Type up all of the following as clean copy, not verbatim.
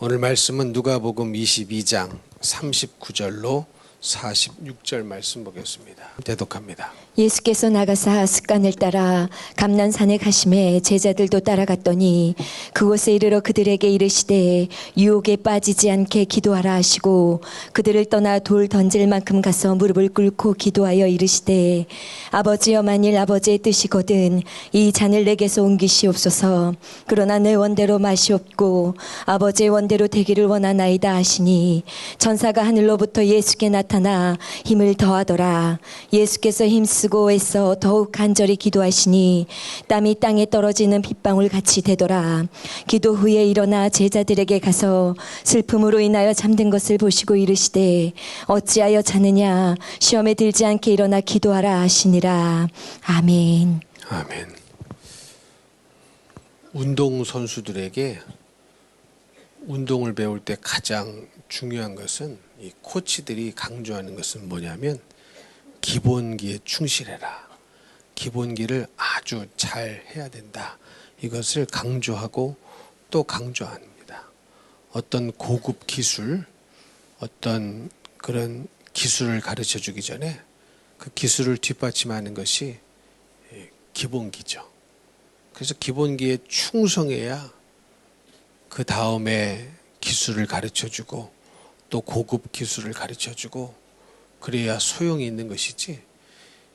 오늘 말씀은 누가복음 22장 39절로 46절 말씀 보겠습니다. 대독합니다. 예수께서 나가사 습관을 따라 감난산에 가심에 제자들도 따라갔더니 그곳에 이르러 그들에게 이르시되 유혹에 빠지지 않게 기도하라 하시고 그들을 떠나 돌 던질 만큼 가서 무릎을 꿇고 기도하여 이르시되 아버지여, 만일 아버지의 뜻이거든 이 잔을 내게서 옮기시옵소서. 그러나 내 원대로 마시옵고 아버지의 원대로 되기를 원하나이다 하시니 천사가 하늘로부터 예수께 나타나 힘을 더하더라. 예수께서 힘쓰고 애써 더욱 간절히 기도하시니 땀이 땅에 떨어지는 빗방울 같이 되더라. 기도 후에 일어나 제자들에게 가서 슬픔으로 인하여 잠든 것을 보시고 이르시되 어찌하여 자느냐, 시험에 들지 않게 일어나 기도하라 하시니라. 아멘. 아멘. 운동 선수들에게 운동을 배울 때 가장 중요한 것은 이 코치들이 강조하는 것은 뭐냐면 기본기에 충실해라. 기본기를 아주 잘 해야 된다. 이것을 강조하고 또 강조합니다. 어떤 고급 기술, 어떤 그런 기술을 가르쳐 주기 전에 그 기술을 뒷받침하는 것이 기본기죠. 그래서 기본기에 충성해야 그 다음에 기술을 가르쳐 주고 또 고급 기술을 가르쳐 주고 그래야 소용이 있는 것이지,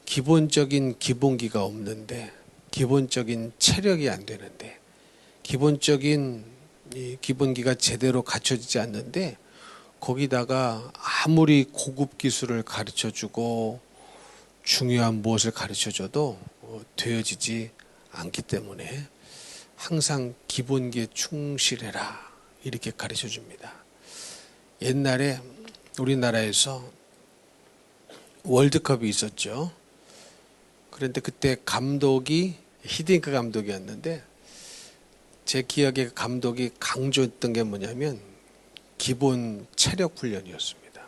기본적인 기본기가 없는데, 기본적인 체력이 안 되는데, 기본적인 이 기본기가 제대로 갖춰지지 않는데 거기다가 아무리 고급 기술을 가르쳐 주고 중요한 무엇을 가르쳐 줘도 되어지지 않기 때문에 항상 기본기에 충실해라 이렇게 가르쳐 줍니다. 옛날에 우리나라에서 월드컵이 있었죠. 그런데 그때 감독이 히딩크 감독이었는데 제 기억에 감독이 강조했던 게 뭐냐면 기본 체력 훈련이었습니다.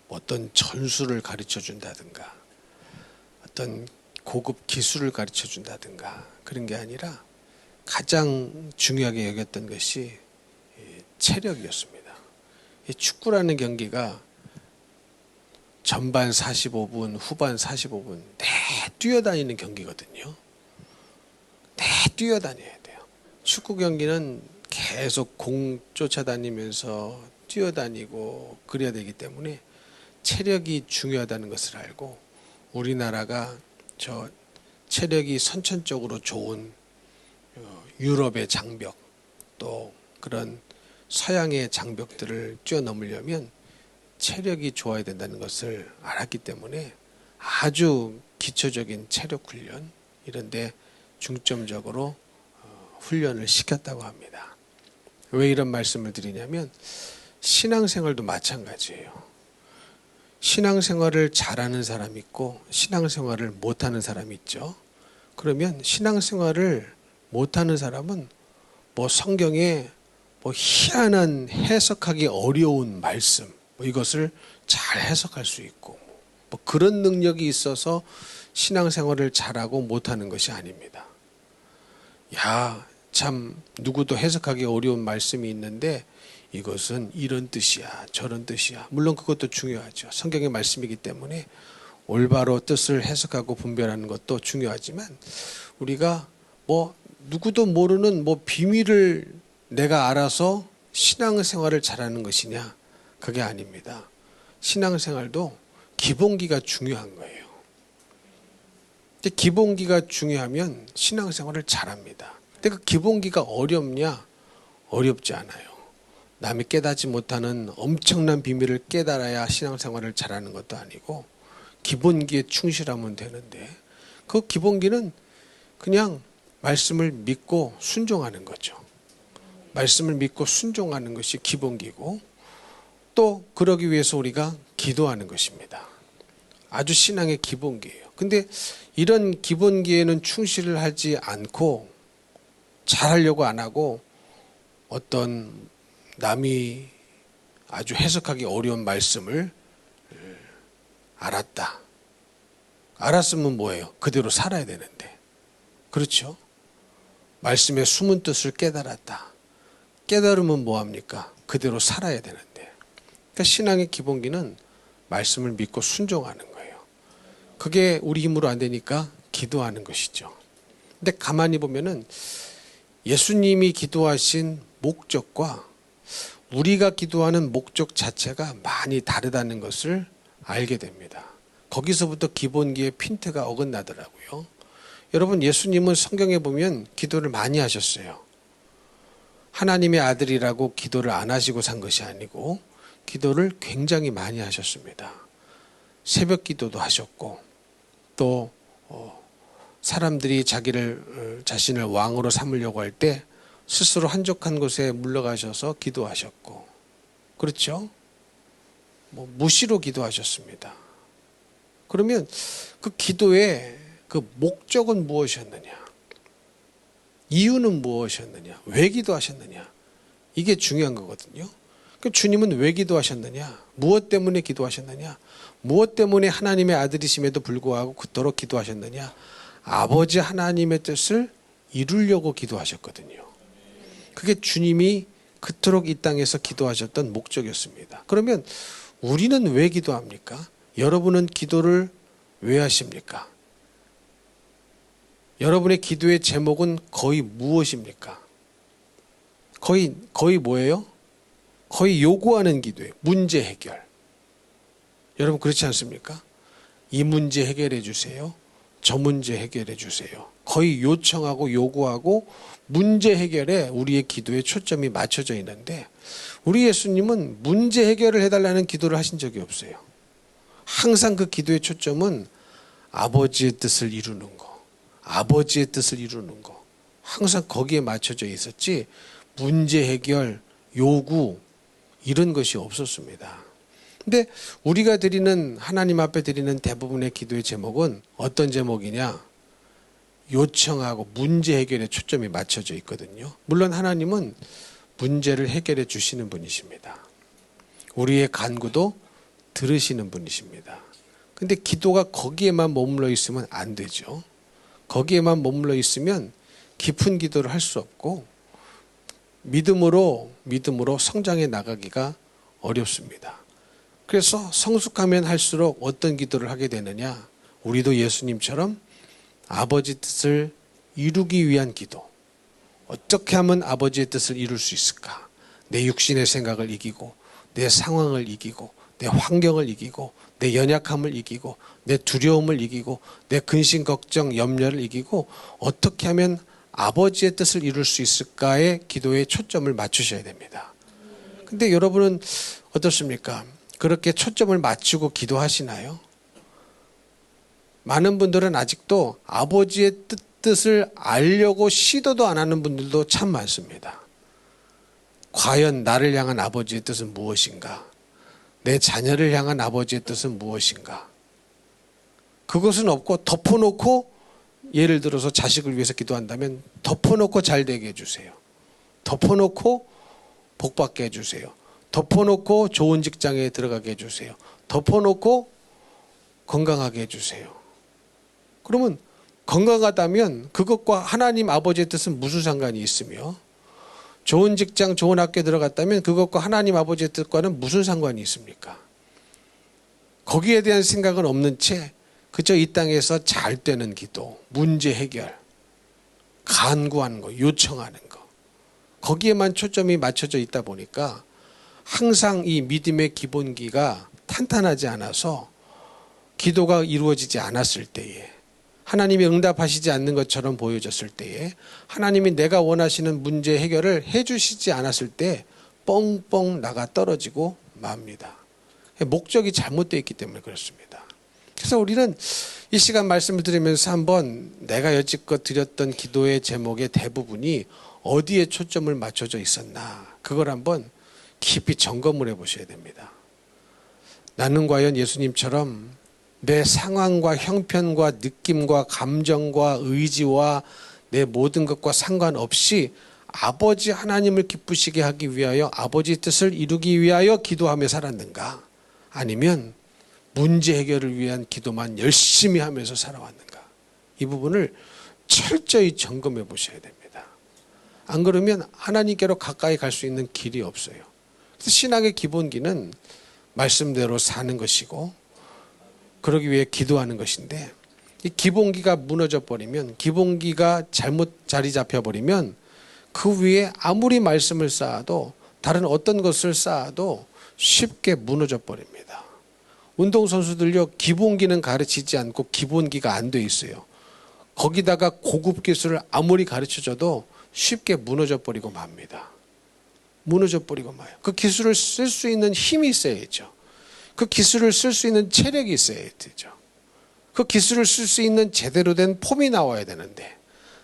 어떤 전술을 가르쳐 준다든가 어떤 고급 기술을 가르쳐 준다든가 그런 게 아니라 가장 중요하게 여겼던 것이 체력이었습니다. 축구라는 경기가 전반 45분, 후반 45분 내 뛰어다니는 경기거든요. 내 뛰어다녀야 돼요. 축구 경기는 계속 공 쫓아다니면서 뛰어다니고 그래야 되기 때문에 체력이 중요하다는 것을 알고 우리나라가 저 체력이 선천적으로 좋은 유럽의 장벽 또 그런 서양의 장벽들을 뛰어넘으려면 체력이 좋아야 된다는 것을 알았기 때문에 아주 기초적인 체력 훈련 이런 데 중점적으로 훈련을 시켰다고 합니다. 왜 이런 말씀을 드리냐면 신앙생활도 마찬가지예요. 신앙생활을 잘하는 사람이 있고 신앙생활을 못하는 사람이 있죠. 그러면 신앙생활을 못하는 사람은 뭐 성경에 뭐 희한한 해석하기 어려운 말씀 이것을 잘 해석할 수 있고 뭐 그런 능력이 있어서 신앙생활을 잘하고 못하는 것이 아닙니다. 야, 참 누구도 해석하기 어려운 말씀이 있는데 이것은 이런 뜻이야 저런 뜻이야. 물론 그것도 중요하죠. 성경의 말씀이기 때문에 올바로 뜻을 해석하고 분별하는 것도 중요하지만 우리가 뭐 누구도 모르는 뭐 비밀을 내가 알아서 신앙생활을 잘하는 것이냐, 그게 아닙니다. 신앙생활도 기본기가 중요한 거예요. 기본기가 중요하면 신앙생활을 잘합니다. 근데 그 기본기가 어렵냐? 어렵지 않아요. 남이 깨닫지 못하는 엄청난 비밀을 깨달아야 신앙생활을 잘하는 것도 아니고 기본기에 충실하면 되는데 그 기본기는 그냥 말씀을 믿고 순종하는 거죠. 말씀을 믿고 순종하는 것이 기본기고 또 그러기 위해서 우리가 기도하는 것입니다. 아주 신앙의 기본기예요. 근데 이런 기본기에는 충실을 하지 않고 잘하려고 안 하고 어떤 남이 아주 해석하기 어려운 말씀을 알았다. 알았으면 뭐예요? 그대로 살아야 되는데. 그렇죠? 말씀의 숨은 뜻을 깨달았다. 깨달으면 뭐합니까? 그대로 살아야 되는데. 그러니까 신앙의 기본기는 말씀을 믿고 순종하는 거예요. 그게 우리 힘으로 안 되니까 기도하는 것이죠. 근데 가만히 보면은 예수님이 기도하신 목적과 우리가 기도하는 목적 자체가 많이 다르다는 것을 알게 됩니다. 거기서부터 기본기의 핀트가 어긋나더라고요. 여러분, 예수님은 성경에 보면 기도를 많이 하셨어요. 하나님의 아들이라고 기도를 안 하시고 산 것이 아니고 기도를 굉장히 많이 하셨습니다. 새벽 기도도 하셨고 또 사람들이 자신을 왕으로 삼으려고 할 때 스스로 한적한 곳에 물러가셔서 기도하셨고, 그렇죠? 무시로 기도하셨습니다. 그러면 그 기도의 그 목적은 무엇이었느냐? 이유는 무엇이었느냐? 왜 기도하셨느냐? 이게 중요한 거거든요. 그 주님은 왜 기도하셨느냐? 무엇 때문에 기도하셨느냐? 무엇 때문에 하나님의 아들이심에도 불구하고 그토록 기도하셨느냐? 아버지 하나님의 뜻을 이루려고 기도하셨거든요. 그게 주님이 그토록 이 땅에서 기도하셨던 목적이었습니다. 그러면 우리는 왜 기도합니까? 여러분은 기도를 왜 하십니까? 여러분의 기도의 제목은 거의 무엇입니까? 거의 뭐예요? 거의 요구하는 기도예요. 문제 해결. 여러분 그렇지 않습니까? 이 문제 해결해 주세요. 저 문제 해결해 주세요. 거의 요청하고 요구하고 문제 해결에 우리의 기도에 초점이 맞춰져 있는데 우리 예수님은 문제 해결을 해달라는 기도를 하신 적이 없어요. 항상 그 기도의 초점은 아버지의 뜻을 이루는 거, 아버지의 뜻을 이루는 거, 항상 거기에 맞춰져 있었지 문제 해결, 요구 이런 것이 없었습니다. 근데 우리가 드리는 하나님 앞에 드리는 대부분의 기도의 제목은 어떤 제목이냐? 요청하고 문제 해결에 초점이 맞춰져 있거든요. 물론 하나님은 문제를 해결해 주시는 분이십니다. 우리의 간구도 들으시는 분이십니다. 근데 기도가 거기에만 머물러 있으면 안 되죠. 거기에만 머물러 있으면 깊은 기도를 할 수 없고 믿음으로 성장해 나가기가 어렵습니다. 그래서 성숙하면 할수록 어떤 기도를 하게 되느냐? 우리도 예수님처럼 아버지 뜻을 이루기 위한 기도. 어떻게 하면 아버지의 뜻을 이룰 수 있을까? 내 육신의 생각을 이기고 내 상황을 이기고 내 환경을 이기고 내 연약함을 이기고 내 두려움을 이기고 내 근심 걱정 염려를 이기고 어떻게 하면 아버지의 뜻을 이룰 수 있을까에 기도에 초점을 맞추셔야 됩니다. 근데 여러분은 어떻습니까? 그렇게 초점을 맞추고 기도하시나요? 많은 분들은 아직도 아버지의 뜻을 알려고 시도도 안 하는 분들도 참 많습니다. 과연 나를 향한 아버지의 뜻은 무엇인가? 내 자녀를 향한 아버지의 뜻은 무엇인가? 그것은 없고 덮어놓고, 예를 들어서 자식을 위해서 기도한다면 덮어놓고 잘 되게 해주세요. 덮어놓고 복받게 해주세요. 덮어놓고 좋은 직장에 들어가게 해주세요. 덮어놓고 건강하게 해주세요. 그러면 건강하다면 그것과 하나님 아버지의 뜻은 무슨 상관이 있으며, 좋은 직장 좋은 학교에 들어갔다면 그것과 하나님 아버지의 뜻과는 무슨 상관이 있습니까? 거기에 대한 생각은 없는 채 그저 이 땅에서 잘 되는 기도, 문제 해결, 간구하는 거, 요청하는 거, 거기에만 초점이 맞춰져 있다 보니까 항상 이 믿음의 기본기가 탄탄하지 않아서 기도가 이루어지지 않았을 때에, 하나님이 응답하시지 않는 것처럼 보여졌을 때에, 하나님이 내가 원하시는 문제 해결을 해주시지 않았을 때 뻥뻥 나가 떨어지고 맙니다. 목적이 잘못되어 있기 때문에 그렇습니다. 그래서 우리는 이 시간 말씀을 드리면서 한번 내가 여지껏 드렸던 기도의 제목의 대부분이 어디에 초점을 맞춰져 있었나, 그걸 한번 깊이 점검을 해보셔야 됩니다. 나는 과연 예수님처럼 내 상황과 형편과 느낌과 감정과 의지와 내 모든 것과 상관없이 아버지 하나님을 기쁘시게 하기 위하여 아버지 뜻을 이루기 위하여 기도하며 살았는가? 아니면 문제 해결을 위한 기도만 열심히 하면서 살아왔는가? 이 부분을 철저히 점검해 보셔야 됩니다. 안 그러면 하나님께로 가까이 갈 수 있는 길이 없어요. 그래서 신앙의 기본기는 말씀대로 사는 것이고 그러기 위해 기도하는 것인데 이 기본기가 무너져 버리면 기본기가 잘못 자리 잡혀 버리면 그 위에 아무리 말씀을 쌓아도 다른 어떤 것을 쌓아도 쉽게 무너져 버립니다. 운동선수들요 기본기는 가르치지 않고 기본기가 안 돼 있어요. 거기다가 고급 기술을 아무리 가르쳐줘도 쉽게 무너져 버리고 맙니다. 무너져 버리고 마요. 그 기술을 쓸 수 있는 힘이 있어야죠. 그 기술을 쓸 수 있는 체력이 있어야 되죠. 그 기술을 쓸 수 있는 제대로 된 폼이 나와야 되는데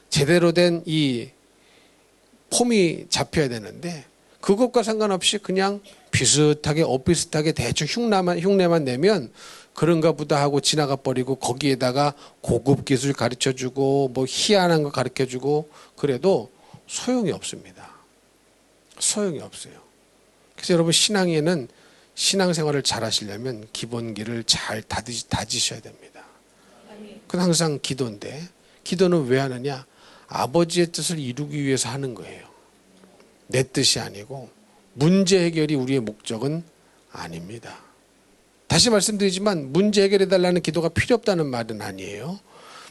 제대로 된 이 폼이 잡혀야 되는데 그것과 상관없이 그냥 비슷하게 엇비슷하게 대충 흉내만 내면 그런가 보다 하고 지나가 버리고 거기에다가 고급 기술 가르쳐주고 뭐 희한한 거 가르쳐주고 그래도 소용이 없습니다. 소용이 없어요. 그래서 여러분 신앙생활을 잘 하시려면 기본기를 잘 다지셔야 됩니다. 그건 항상 기도인데 기도는 왜 하느냐? 아버지의 뜻을 이루기 위해서 하는 거예요. 내 뜻이 아니고 문제 해결이 우리의 목적은 아닙니다. 다시 말씀드리지만 문제 해결해 달라는 기도가 필요 없다는 말은 아니에요.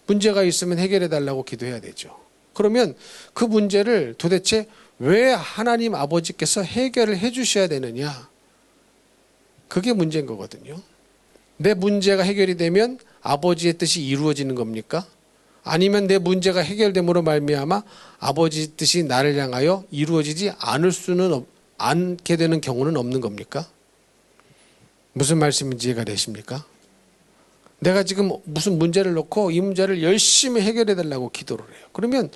문제가 있으면 해결해 달라고 기도해야 되죠. 그러면 그 문제를 도대체 왜 하나님 아버지께서 해결을 해 주셔야 되느냐? 그게 문제인 거거든요. 내 문제가 해결이 되면 아버지의 뜻이 이루어지는 겁니까? 아니면 내 문제가 해결됨으로 말미암아 아버지 뜻이 나를 향하여 이루어지지 않게 되는 경우는 없는 겁니까? 무슨 말씀인지 이해가 되십니까? 내가 지금 무슨 문제를 놓고 이 문제를 열심히 해결해 달라고 기도를 해요. 그러면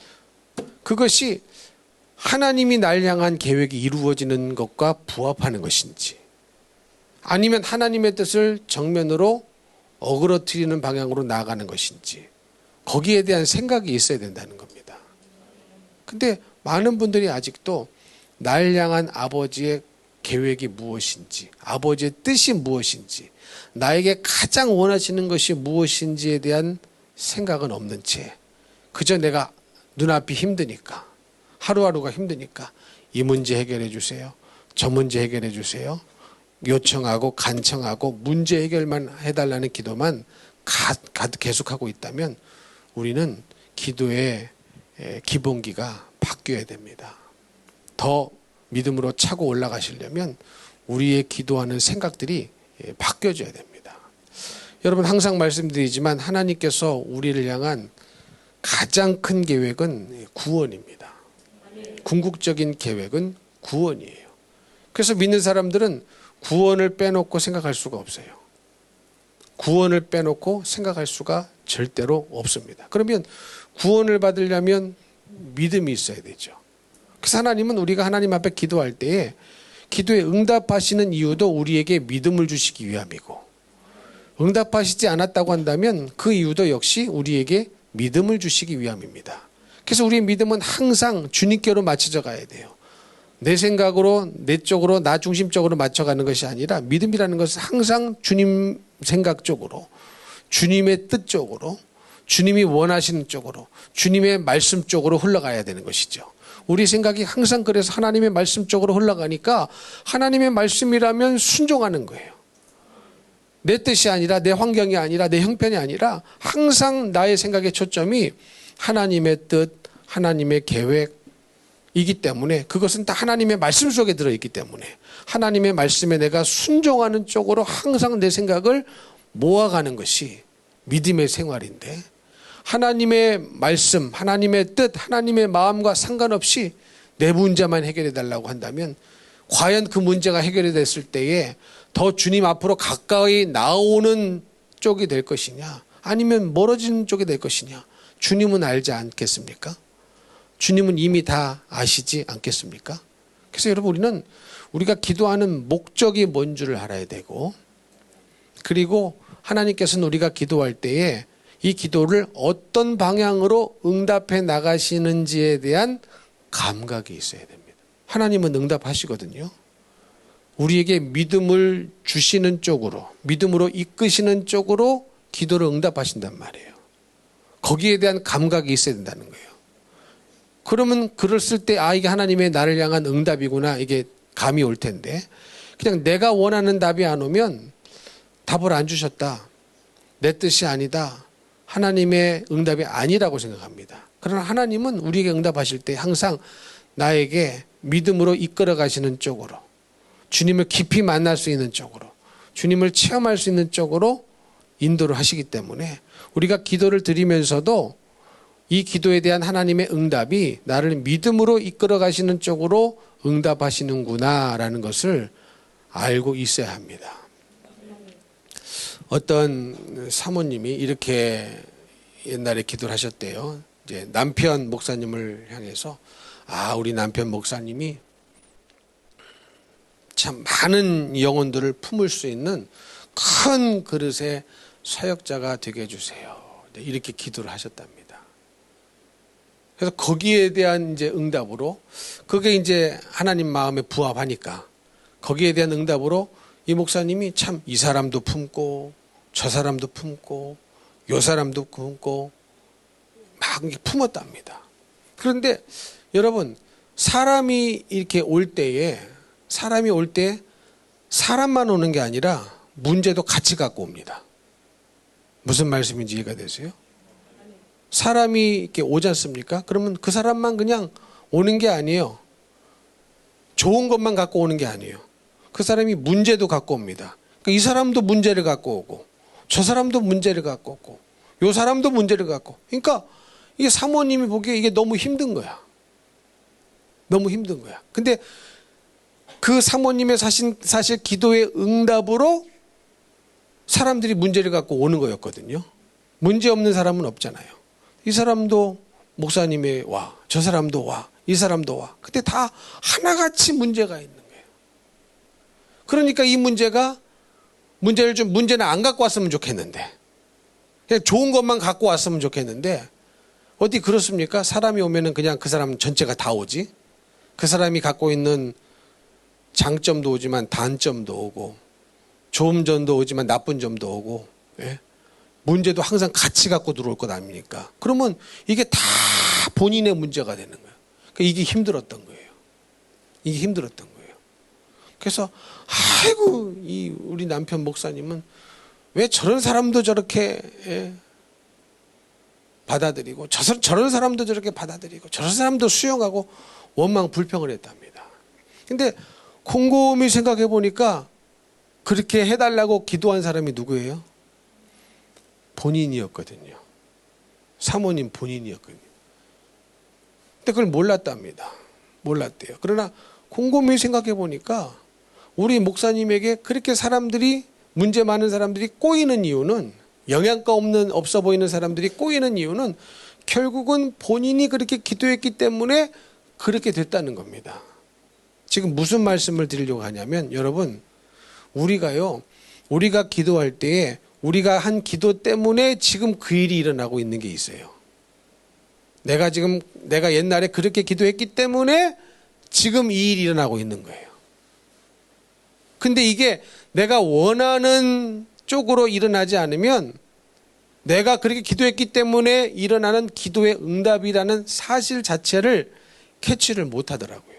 그것이 하나님이 날 향한 계획이 이루어지는 것과 부합하는 것인지 아니면 하나님의 뜻을 정면으로 어그러뜨리는 방향으로 나아가는 것인지 거기에 대한 생각이 있어야 된다는 겁니다. 근데 많은 분들이 아직도 날 향한 아버지의 계획이 무엇인지 아버지의 뜻이 무엇인지 나에게 가장 원하시는 것이 무엇인지에 대한 생각은 없는 채 그저 내가 눈앞이 힘드니까 하루하루가 힘드니까 이 문제 해결해 주세요. 저 문제 해결해 주세요. 요청하고 간청하고 문제 해결만 해달라는 기도만 계속하고 있다면 우리는 기도의 기본기가 바뀌어야 됩니다. 더 믿음으로 차고 올라가시려면 우리의 기도하는 생각들이 바뀌어져야 됩니다. 여러분 항상 말씀드리지만 하나님께서 우리를 향한 가장 큰 계획은 구원입니다. 궁극적인 계획은 구원이에요. 그래서 믿는 사람들은 구원을 빼놓고 생각할 수가 없어요. 구원을 빼놓고 생각할 수가 절대로 없습니다. 그러면 구원을 받으려면 믿음이 있어야 되죠. 그래서 하나님은 우리가 하나님 앞에 기도할 때에 기도에 응답하시는 이유도 우리에게 믿음을 주시기 위함이고 응답하시지 않았다고 한다면 그 이유도 역시 우리에게 믿음을 주시기 위함입니다. 그래서 우리의 믿음은 항상 주님께로 맞춰져 가야 돼요. 내 생각으로 내 쪽으로 나 중심적으로 맞춰가는 것이 아니라 믿음이라는 것은 항상 주님 생각 쪽으로 주님의 뜻 쪽으로 주님이 원하시는 쪽으로 주님의 말씀 쪽으로 흘러가야 되는 것이죠. 우리 생각이 항상 그래서 하나님의 말씀 쪽으로 흘러가니까 하나님의 말씀이라면 순종하는 거예요. 내 뜻이 아니라 내 환경이 아니라 내 형편이 아니라 항상 나의 생각의 초점이 하나님의 뜻, 하나님의 계획이기 때문에 그것은 다 하나님의 말씀 속에 들어있기 때문에 하나님의 말씀에 내가 순종하는 쪽으로 항상 내 생각을 모아가는 것이 믿음의 생활인데 하나님의 말씀, 하나님의 뜻, 하나님의 마음과 상관없이 내 문제만 해결해 달라고 한다면 과연 그 문제가 해결이 됐을 때에 더 주님 앞으로 가까이 나오는 쪽이 될 것이냐 아니면 멀어지는 쪽이 될 것이냐 주님은 알지 않겠습니까? 주님은 이미 다 아시지 않겠습니까? 그래서 여러분 우리가 기도하는 목적이 뭔 줄을 알아야 되고 그리고 하나님께서는 우리가 기도할 때에 이 기도를 어떤 방향으로 응답해 나가시는지에 대한 감각이 있어야 됩니다. 하나님은 응답하시거든요. 우리에게 믿음을 주시는 쪽으로 믿음으로 이끄시는 쪽으로 기도를 응답하신단 말이에요. 거기에 대한 감각이 있어야 된다는 거예요. 그러면 그랬을 때 이게 하나님의 나를 향한 응답이구나 이게 감이 올 텐데 그냥 내가 원하는 답이 안 오면 답을 안 주셨다. 내 뜻이 아니다. 하나님의 응답이 아니라고 생각합니다. 그러나 하나님은 우리에게 응답하실 때 항상 나에게 믿음으로 이끌어 가시는 쪽으로 주님을 깊이 만날 수 있는 쪽으로 주님을 체험할 수 있는 쪽으로 인도를 하시기 때문에 우리가 기도를 드리면서도 이 기도에 대한 하나님의 응답이 나를 믿음으로 이끌어 가시는 쪽으로 응답하시는구나라는 것을 알고 있어야 합니다. 어떤 사모님이 이렇게 옛날에 기도를 하셨대요. 이제 남편 목사님을 향해서 우리 남편 목사님이 참 많은 영혼들을 품을 수 있는 큰 그릇의 사역자가 되게 해주세요. 이렇게 기도를 하셨답니다. 그래서 거기에 대한 이제 응답으로 그게 이제 하나님 마음에 부합하니까 거기에 대한 응답으로 이 목사님이 참 이 사람도 품고 저 사람도 품고 요 사람도 품고 막 품었답니다. 그런데 여러분 사람이 이렇게 올 때에 사람만 오는 게 아니라 문제도 같이 갖고 옵니다. 무슨 말씀인지 이해가 되세요? 사람이 이렇게 오지 않습니까? 그러면 그 사람만 그냥 오는 게 아니에요. 좋은 것만 갖고 오는 게 아니에요. 그 사람이 문제도 갖고 옵니다. 그러니까 이 사람도 문제를 갖고 오고 저 사람도 문제를 갖고 오고 요 사람도 문제를 갖고 그러니까 이게 사모님이 보기에 이게 너무 힘든 거야. 너무 힘든 거야. 근데 그 사모님의 사실 기도의 응답으로 사람들이 문제를 갖고 오는 거였거든요. 문제 없는 사람은 없잖아요. 이 사람도 목사님이 와, 저 사람도 와, 이 사람도 와. 근데 다 하나같이 문제가 있는 거예요. 그러니까 이 문제는 안 갖고 왔으면 좋겠는데 그냥 좋은 것만 갖고 왔으면 좋겠는데 어디 그렇습니까? 사람이 오면은 그냥 그 사람 전체가 다 오지. 그 사람이 갖고 있는 장점도 오지만 단점도 오고 좋은 점도 오지만 나쁜 점도 오고 예? 문제도 항상 같이 갖고 들어올 것 아닙니까? 그러면 이게 다 본인의 문제가 되는 거예요. 그러니까 이게 힘들었던 거예요. 이게 힘들었던 거예요. 그래서 아이고 이 우리 남편 목사님은 왜 저런 사람도 저렇게 받아들이고 저런 사람도 저렇게 받아들이고 저런 사람도 수용하고 원망 불평을 했답니다. 근데 곰곰이 생각해 보니까 그렇게 해달라고 기도한 사람이 누구예요? 본인이었거든요. 사모님 본인이었거든요. 근데 그걸 몰랐답니다. 몰랐대요. 그러나 곰곰이 생각해 보니까 우리 목사님에게 그렇게 문제 많은 사람들이 꼬이는 이유는 영양가 없어 보이는 사람들이 꼬이는 이유는 결국은 본인이 그렇게 기도했기 때문에 그렇게 됐다는 겁니다. 지금 무슨 말씀을 드리려고 하냐면 여러분 우리가 기도할 때에 우리가 한 기도 때문에 지금 그 일이 일어나고 있는 게 있어요. 내가 옛날에 그렇게 기도했기 때문에 지금 이 일이 일어나고 있는 거예요. 근데 이게 내가 원하는 쪽으로 일어나지 않으면 내가 그렇게 기도했기 때문에 일어나는 기도의 응답이라는 사실 자체를 캐치를 못 하더라고요.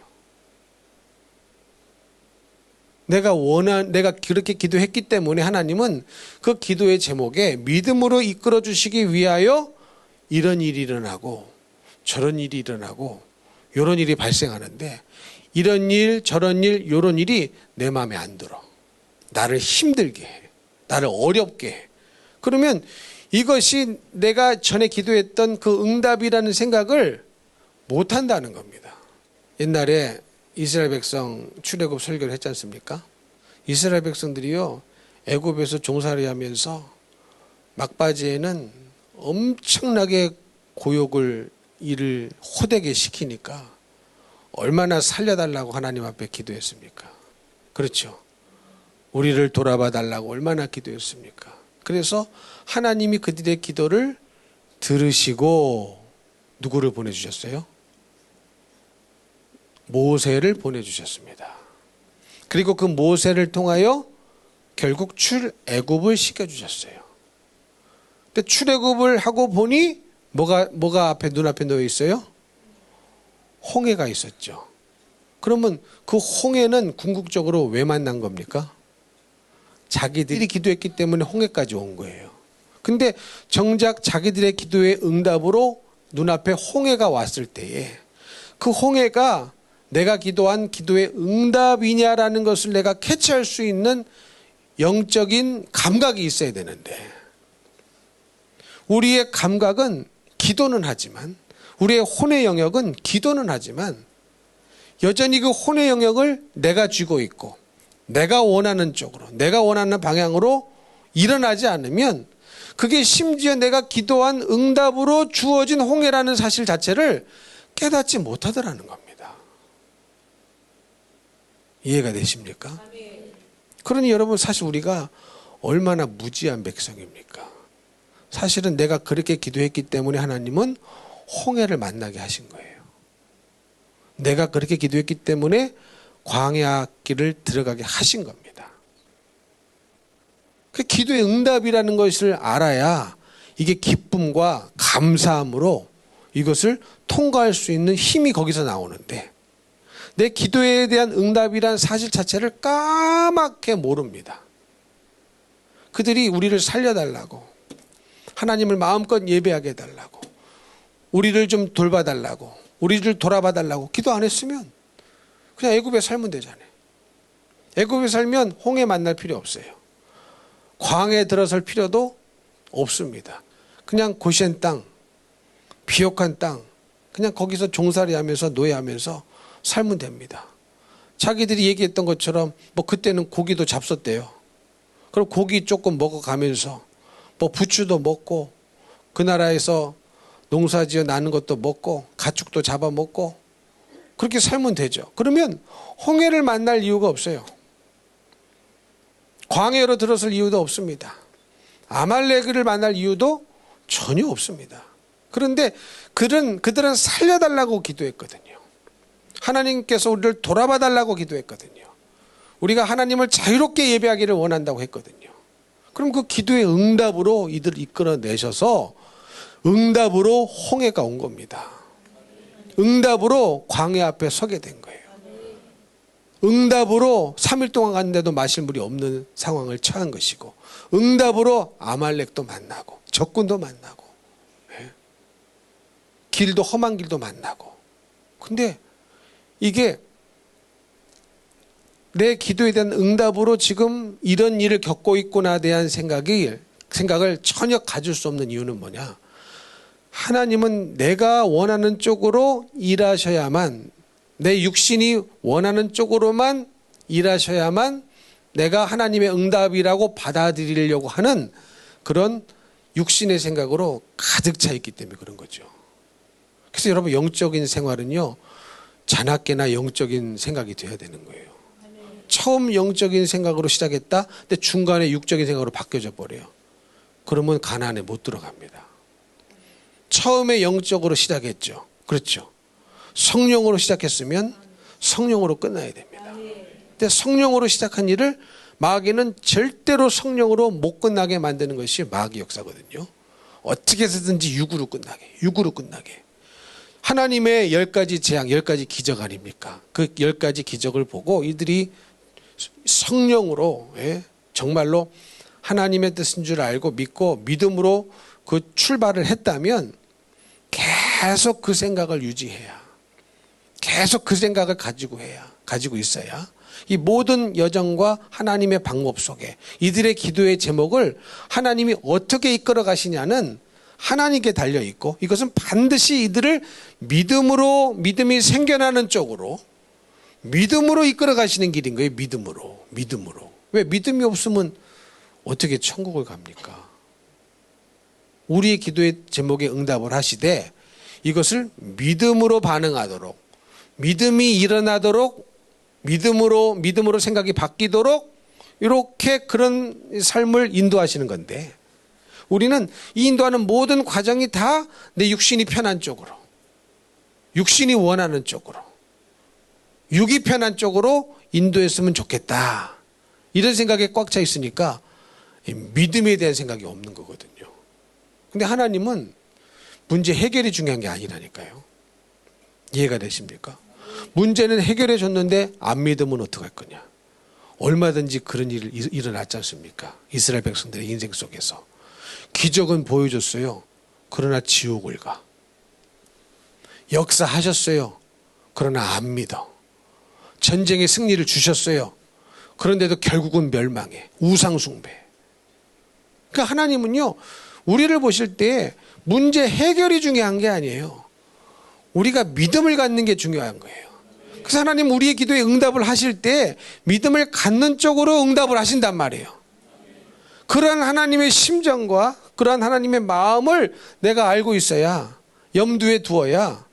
내가 그렇게 기도했기 때문에 하나님은 그 기도의 제목에 믿음으로 이끌어 주시기 위하여 이런 일이 일어나고 저런 일이 일어나고 이런 일이 발생하는데 이런 일 저런 일 이런 일이 내 마음에 안 들어. 나를 힘들게 해. 나를 어렵게 해. 그러면 이것이 내가 전에 기도했던 그 응답이라는 생각을 못 한다는 겁니다. 옛날에 이스라엘 백성 출애굽 설교를 했지 않습니까? 이스라엘 백성들이요 애굽에서 종살이 하면서 막바지에는 엄청나게 일을 호되게 시키니까 얼마나 살려달라고 하나님 앞에 기도했습니까? 그렇죠. 우리를 돌아봐 달라고 얼마나 기도했습니까? 그래서 하나님이 그들의 기도를 들으시고 누구를 보내주셨어요? 모세를 보내주셨습니다. 그리고 그 모세를 통하여 결국 출애굽을 시켜주셨어요. 근데 출애굽을 하고 보니 뭐가 눈앞에 놓여 있어요? 홍해가 있었죠. 그러면 그 홍해는 궁극적으로 왜 만난 겁니까? 자기들이 기도했기 때문에 홍해까지 온 거예요. 근데 정작 자기들의 기도의 응답으로 눈앞에 홍해가 왔을 때에 그 홍해가 내가 기도한 기도의 응답이냐라는 것을 내가 캐치할 수 있는 영적인 감각이 있어야 되는데, 우리의 감각은 기도는 하지만, 우리의 혼의 영역은 기도는 하지만 여전히 그 혼의 영역을 내가 쥐고 있고 내가 원하는 쪽으로, 내가 원하는 방향으로 일어나지 않으면 그게 심지어 내가 기도한 응답으로 주어진 홍해라는 사실 자체를 깨닫지 못하더라는 겁니다. 이해가 되십니까? 그러니 여러분, 사실 우리가 얼마나 무지한 백성입니까? 사실은 내가 그렇게 기도했기 때문에 하나님은 홍해를 만나게 하신 거예요. 내가 그렇게 기도했기 때문에 광야 길을 들어가게 하신 겁니다. 그 기도의 응답이라는 것을 알아야 이게 기쁨과 감사함으로 이것을 통과할 수 있는 힘이 거기서 나오는데, 내 기도에 대한 응답이란 사실 자체를 까맣게 모릅니다. 그들이 우리를 살려달라고, 하나님을 마음껏 예배하게 해달라고, 우리를 좀 돌봐달라고, 우리를 돌아봐달라고 기도 안 했으면 그냥 애굽에 살면 되잖아요. 애굽에 살면 홍해 만날 필요 없어요. 광야에 들어설 필요도 없습니다. 그냥 고시엔 땅, 비옥한 땅, 그냥 거기서 종살이하면서 노예하면서 살면 됩니다. 자기들이 얘기했던 것처럼 뭐 그때는 고기도 잡섰대요. 그럼 고기 조금 먹어가면서 뭐 부추도 먹고 그 나라에서 농사지어 나는 것도 먹고 가축도 잡아먹고 그렇게 살면 되죠. 그러면 홍해를 만날 이유가 없어요. 광야로 들어설 이유도 없습니다. 아말렉을 만날 이유도 전혀 없습니다. 그런데 그들은 살려달라고 기도했거든요. 하나님께서 우리를 돌아봐달라고 기도했거든요. 우리가 하나님을 자유롭게 예배하기를 원한다고 했거든요. 그럼 그 기도의 응답으로 이들을 이끌어내셔서 응답으로 홍해가 온 겁니다. 응답으로 광야 앞에 서게 된 거예요. 응답으로 3일 동안 갔는데도 마실 물이 없는 상황을 처한 것이고, 응답으로 아말렉도 만나고 적군도 만나고, 길도 험한 길도 만나고. 근데 이게 내 기도에 대한 응답으로 지금 이런 일을 겪고 있구나에 대한 생각을 전혀 가질 수 없는 이유는 뭐냐? 하나님은 내가 원하는 쪽으로 일하셔야만, 내 육신이 원하는 쪽으로만 일하셔야만 내가 하나님의 응답이라고 받아들이려고 하는 그런 육신의 생각으로 가득 차 있기 때문에 그런 거죠. 그래서 여러분, 영적인 생활은요, 자나깨나 영적인 생각이 돼야 되는 거예요. 처음 영적인 생각으로 시작했다, 근데 중간에 육적인 생각으로 바뀌어져 버려요. 그러면 가나안에 못 들어갑니다. 처음에 영적으로 시작했죠. 그렇죠. 성령으로 시작했으면 성령으로 끝나야 됩니다. 근데 성령으로 시작한 일을 마귀는 절대로 성령으로 못 끝나게 만드는 것이 마귀 역사거든요. 어떻게 해서든지 육으로 끝나게. 하나님의 10가지 재앙, 10가지 기적 아닙니까? 그 10가지 기적을 보고 이들이 성령으로, 정말로 하나님의 뜻인 줄 알고 믿고 믿음으로 그 출발을 했다면 계속 그 생각을 유지해야, 계속 그 생각을 가지고 있어야 이 모든 여정과 하나님의 방법 속에 이들의 기도의 제목을 하나님이 어떻게 이끌어 가시냐는 하나님께 달려 있고, 이것은 반드시 이들을 믿음이 생겨나는 쪽으로, 믿음으로 이끌어 가시는 길인 거예요. 믿음으로. 왜 믿음이 없으면 어떻게 천국을 갑니까? 우리의 기도의 제목에 응답을 하시되 이것을 믿음으로 반응하도록, 믿음이 일어나도록, 믿음으로 생각이 바뀌도록 이렇게 그런 삶을 인도하시는 건데, 우리는 이 인도하는 모든 과정이 다 내 육신이 편한 쪽으로, 육신이 원하는 쪽으로, 육이 편한 쪽으로 인도했으면 좋겠다, 이런 생각에 꽉 차 있으니까 믿음에 대한 생각이 없는 거거든요. 근데 하나님은 문제 해결이 중요한 게 아니라니까요. 이해가 되십니까? 문제는 해결해 줬는데 안 믿으면 어떡할 거냐. 얼마든지 그런 일이 일어났지 않습니까? 이스라엘 백성들의 인생 속에서. 기적은 보여줬어요. 그러나 지옥을 가. 역사하셨어요. 그러나 안 믿어. 전쟁의 승리를 주셨어요. 그런데도 결국은 멸망해. 우상숭배. 그러니까 하나님은요, 우리를 보실 때 문제 해결이 중요한 게 아니에요. 우리가 믿음을 갖는 게 중요한 거예요. 그래서 하나님 우리의 기도에 응답을 하실 때 믿음을 갖는 쪽으로 응답을 하신단 말이에요. 그러한 하나님의 심정과 그러한 하나님의 마음을 내가 알고 있어야, 염두에 두어야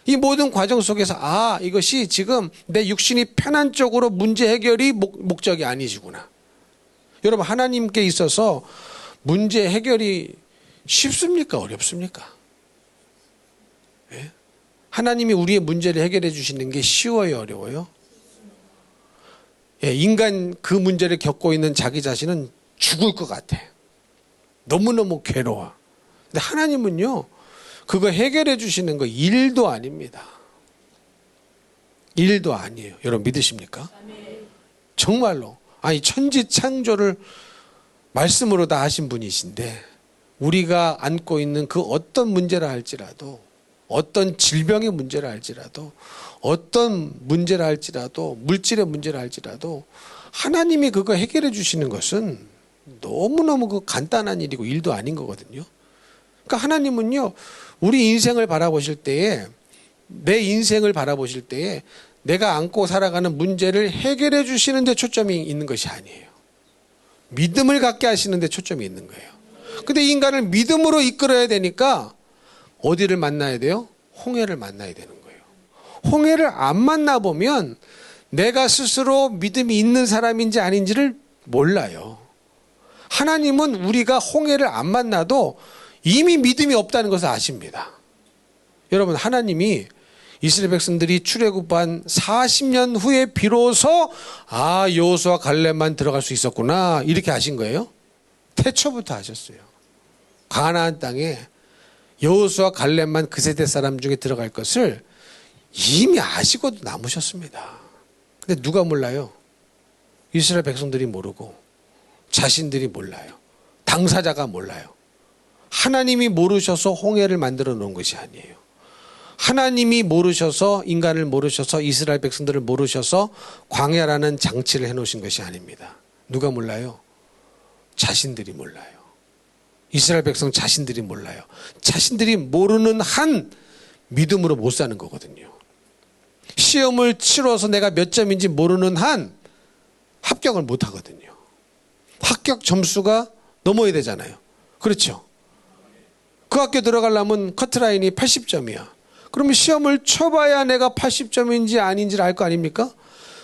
이 모든 과정 속에서 이것이 지금 내 육신이 편한 쪽으로 문제 해결이 목적이 아니시구나. 여러분, 하나님께 있어서 문제 해결이 쉽습니까? 어렵습니까? 예? 하나님이 우리의 문제를 해결해 주시는 게 쉬워요? 어려워요? 예, 인간 그 문제를 겪고 있는 자기 자신은 죽을 것 같아. 너무너무 괴로워. 근데 하나님은요, 그거 해결해 주시는 거 일도 아닙니다. 일도 아니에요. 여러분 믿으십니까? 정말로. 아니, 천지 창조를 말씀으로 다 하신 분이신데 우리가 안고 있는 그 어떤 문제라 할지라도, 어떤 질병의 문제라 할지라도, 어떤 문제라 할지라도, 물질의 문제라 할지라도 하나님이 그거 해결해 주시는 것은 너무너무 그 간단한 일이고 일도 아닌 거거든요. 그러니까 하나님은요, 우리 인생을 바라보실 때에, 내 인생을 바라보실 때에 내가 안고 살아가는 문제를 해결해 주시는 데 초점이 있는 것이 아니에요. 믿음을 갖게 하시는 데 초점이 있는 거예요. 근데 인간을 믿음으로 이끌어야 되니까 어디를 만나야 돼요? 홍해를 만나야 되는 거예요. 홍해를 안 만나보면 내가 스스로 믿음이 있는 사람인지 아닌지를 몰라요. 하나님은 우리가 홍해를 안 만나도 이미 믿음이 없다는 것을 아십니다. 여러분, 하나님이 이스라엘 백성들이 출애굽한 40년 후에 비로소 여호수아 갈렙만 들어갈 수 있었구나, 이렇게 하신 거예요. 태초부터 하셨어요. 가나안 땅에 여호수아 갈렙만 그 세대 사람 중에 들어갈 것을 이미 아시고도 남으셨습니다. 근데 누가 몰라요? 이스라엘 백성들이 모르고 자신들이 몰라요. 당사자가 몰라요. 하나님이 모르셔서 홍해를 만들어 놓은 것이 아니에요. 하나님이 모르셔서, 인간을 모르셔서, 이스라엘 백성들을 모르셔서 광야라는 장치를 해놓으신 것이 아닙니다. 누가 몰라요? 자신들이 몰라요. 이스라엘 백성 자신들이 몰라요. 자신들이 모르는 한 믿음으로 못 사는 거거든요. 시험을 치러서 내가 몇 점인지 모르는 한 합격을 못 하거든요. 합격 점수가 넘어야 되잖아요. 그렇죠? 그 학교 들어가려면 커트라인이 80점이야. 그러면 시험을 쳐봐야 내가 80점인지 아닌지를 알 거 아닙니까?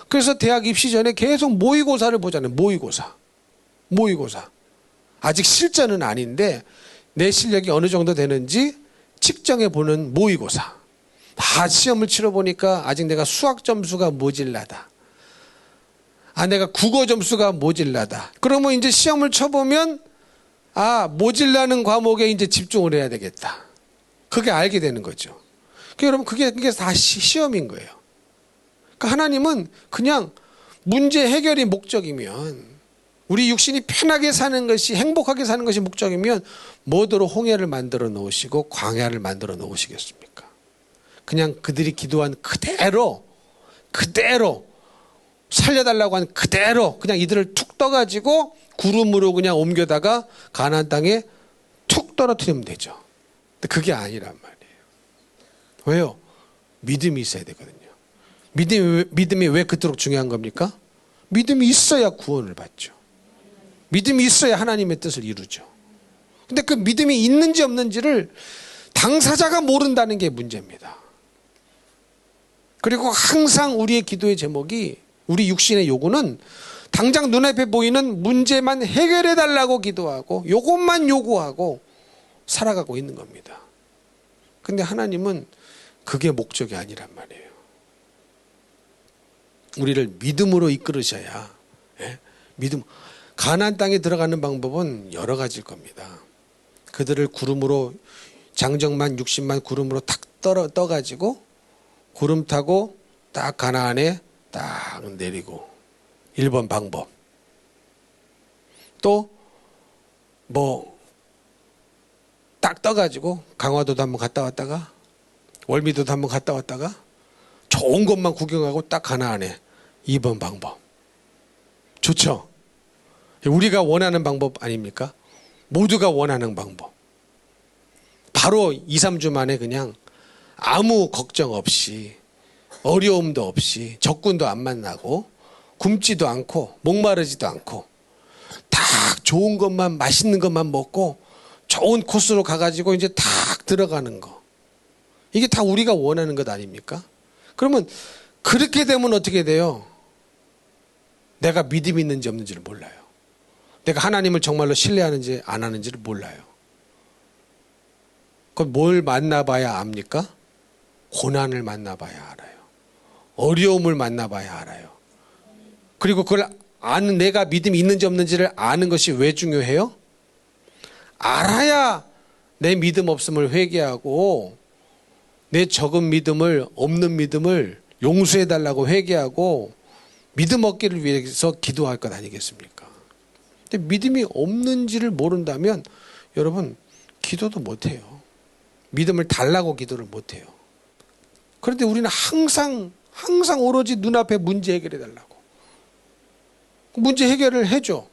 그래서 대학 입시 전에 계속 모의고사를 보잖아요. 모의고사. 아직 실전은 아닌데 내 실력이 어느 정도 되는지 측정해 보는 모의고사. 시험을 치러보니까 아직 내가 수학 점수가 모질라다. 내가 국어 점수가 모질라다. 그러면 이제 시험을 쳐보면 모질라는 과목에 이제 집중을 해야 되겠다. 그게 알게 되는 거죠. 그러니까 여러분, 그게 다 시험인 거예요. 그러니까 하나님은 그냥 문제 해결이 목적이면, 우리 육신이 편하게 사는 것이, 행복하게 사는 것이 목적이면 뭐더러 홍해를 만들어 놓으시고 광야를 만들어 놓으시겠습니까? 그냥 그들이 기도한 그대로 살려달라고 한 그대로 그냥 이들을 툭 떠가지고 구름으로 그냥 옮겨다가 가나안 땅에 툭 떨어뜨리면 되죠. 근데 그게 아니란 말이에요. 왜요? 믿음이 있어야 되거든요. 믿음이 왜 그토록 중요한 겁니까? 믿음이 있어야 구원을 받죠. 믿음이 있어야 하나님의 뜻을 이루죠. 근데 그 믿음이 있는지 없는지를 당사자가 모른다는 게 문제입니다. 그리고 항상 우리의 기도의 제목이, 우리 육신의 요구는 당장 눈앞에 보이는 문제만 해결해 달라고 기도하고 요것만 요구하고 살아가고 있는 겁니다. 근데 하나님은 그게 목적이 아니란 말이에요. 우리를 믿음으로 이끌으셔야, 믿음. 가나안 땅에 들어가는 방법은 여러 가지일 겁니다. 그들을 구름으로, 장정만 60만 구름으로 탁 떠가지고 구름 타고 딱 가나안에 딱 내리고 1번 방법. 또 뭐 딱 떠가지고 강화도도 한번 갔다 왔다가 월미도도 한번 갔다 왔다가 좋은 것만 구경하고 딱 가나안에 2번 방법. 좋죠? 우리가 원하는 방법 아닙니까? 모두가 원하는 방법. 바로 2, 3주 만에 그냥 아무 걱정 없이 어려움도 없이 적군도 안 만나고 굶지도 않고 목마르지도 않고 딱 좋은 것만 맛있는 것만 먹고 좋은 코스로 가가지고 이제 딱 들어가는 거. 이게 다 우리가 원하는 것 아닙니까? 그러면 그렇게 되면 어떻게 돼요? 내가 믿음이 있는지 없는지를 몰라요. 내가 하나님을 정말로 신뢰하는지 안 하는지를 몰라요. 그럼 뭘 만나봐야 압니까? 고난을 만나봐야 알아요. 어려움을 만나봐야 알아요. 그리고 그걸 아는, 내가 믿음이 있는지 없는지를 아는 것이 왜 중요해요? 알아야 내 믿음 없음을 회개하고 내 적은 믿음을, 없는 믿음을 용서해달라고 회개하고 믿음 얻기를 위해서 기도할 것 아니겠습니까? 근데 믿음이 없는지를 모른다면 여러분 기도도 못해요. 믿음을 달라고 기도를 못해요. 그런데 우리는 항상 오로지 눈앞에 문제 해결해 달라고. 문제 해결을 해줘.